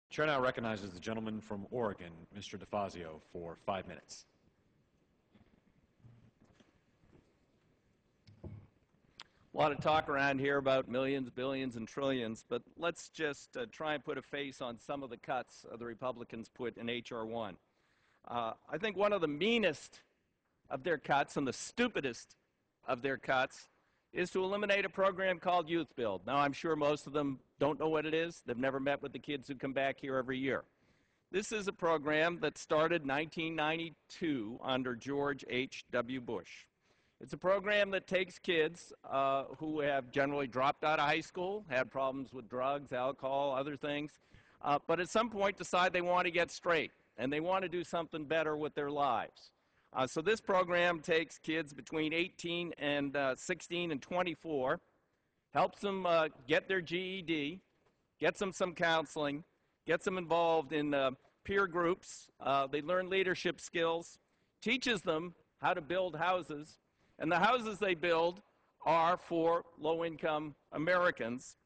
Chair now recognizes the gentleman from Oregon, Mr. DeFazio, for 5 minutes. A lot of talk around here about millions, billions, and trillions, but let's just try and put a face on some of the cuts the Republicans put in H.R. 1. I think one of the meanest of their cuts and the stupidest of their cuts is to eliminate a program called YouthBuild. Now, I'm sure most of them don't know what it is. They've never met with the kids who come back here every year. This is a program that started in 1992 under George H.W. Bush. It's a program that takes kids who have generally dropped out of high school, had problems with drugs, alcohol, other things, but at some point decide they want to get straight and they want to do something better with their lives. So this program takes kids between 18 and 16 and 24, helps them get their GED, gets them some counseling, gets them involved in peer groups. They learn leadership skills, teaches them how to build houses, and the houses they build are for low-income Americans.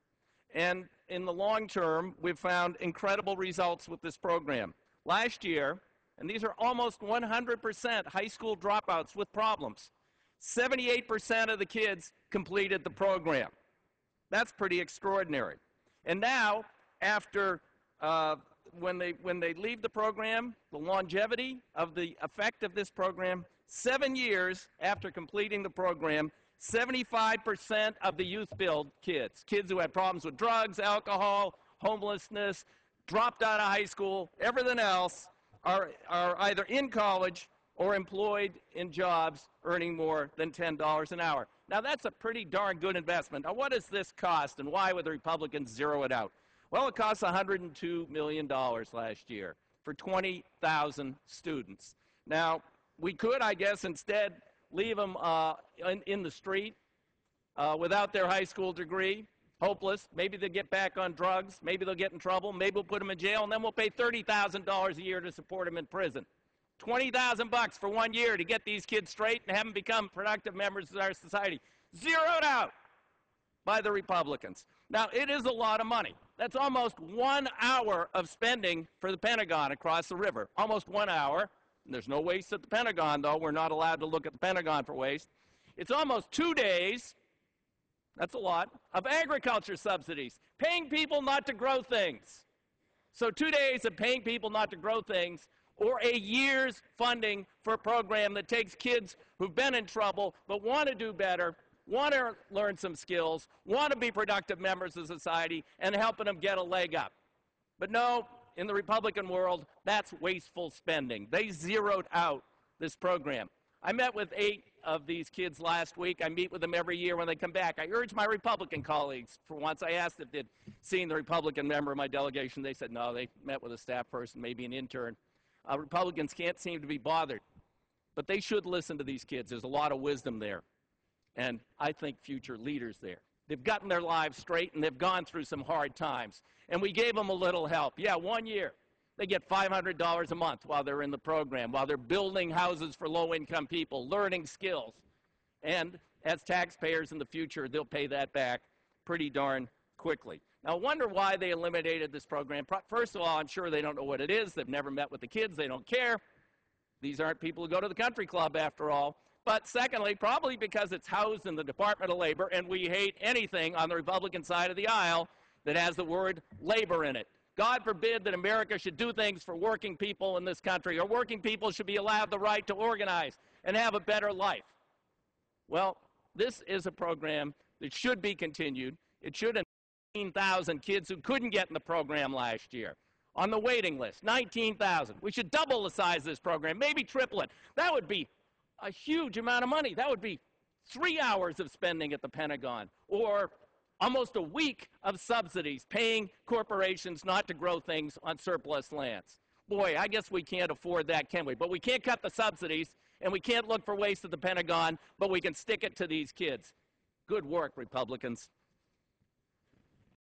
And in the long term, we've found incredible results with this program. Last year, and these are almost 100% high school dropouts with problems, 78% of the kids completed the program. That's pretty extraordinary. And now, after when they leave the program, the longevity of the effect of this program, 7 years after completing the program, 75% of the YouthBuild kids who had problems with drugs, alcohol, homelessness, dropped out of high school, everything else, are either in college or employed in jobs earning more than $10 an hour. Now, that's a pretty darn good investment. Now, what does this cost, and why would the Republicans zero it out? Well, it cost $102 million last year for 20,000 students. Now, we could, I guess, instead leave them in the street without their high school degree, hopeless. Maybe they'll get back on drugs. Maybe they'll get in trouble. Maybe we'll put them in jail, and then we'll pay $30,000 a year to support them in prison. $20,000 for 1 year to get these kids straight and have them become productive members of our society. Zeroed out by the Republicans. Now, it is a lot of money. That's almost 1 hour of spending for the Pentagon across the river. Almost 1 hour. And there's no waste at the Pentagon, though. We're not allowed to look at the Pentagon for waste. It's almost 2 days, that's a lot, of agriculture subsidies, paying people not to grow things. So 2 days of paying people not to grow things, or a year's funding for a program that takes kids who've been in trouble but want to do better, want to learn some skills, want to be productive members of society, and helping them get a leg up. But no, in the Republican world, that's wasteful spending. They zeroed out this program. I met with 8 of these kids last week. I meet with them every year when they come back. I urge my Republican colleagues, for once I asked if they'd seen the Republican member of my delegation. They said no, they met with a staff person, maybe an intern. Republicans can't seem to be bothered. But they should listen to these kids. There's a lot of wisdom there. And I think future leaders there. They've gotten their lives straight, and they've gone through some hard times. And we gave them a little help. Yeah, 1 year. They get $500 a month while they're in the program, while they're building houses for low-income people, learning skills. And as taxpayers in the future, they'll pay that back pretty darn quickly. Now, I wonder why they eliminated this program. First of all, I'm sure they don't know what it is. They've never met with the kids. They don't care. These aren't people who go to the country club, after all. But secondly, probably because it's housed in the Department of Labor, and we hate anything on the Republican side of the aisle that has the word labor in it. God forbid that America should do things for working people in this country, or working people should be allowed the right to organize and have a better life. Well, this is a program that should be continued. It should have 19,000 kids who couldn't get in the program last year on the waiting list, 19,000. We should double the size of this program, maybe triple it. That would be a huge amount of money. That would be 3 hours of spending at the Pentagon, or almost a week of subsidies paying corporations not to grow things on surplus lands. Boy, I guess we can't afford that, can we? But we can't cut the subsidies, and we can't look for waste at the Pentagon, but we can stick it to these kids. Good work, Republicans.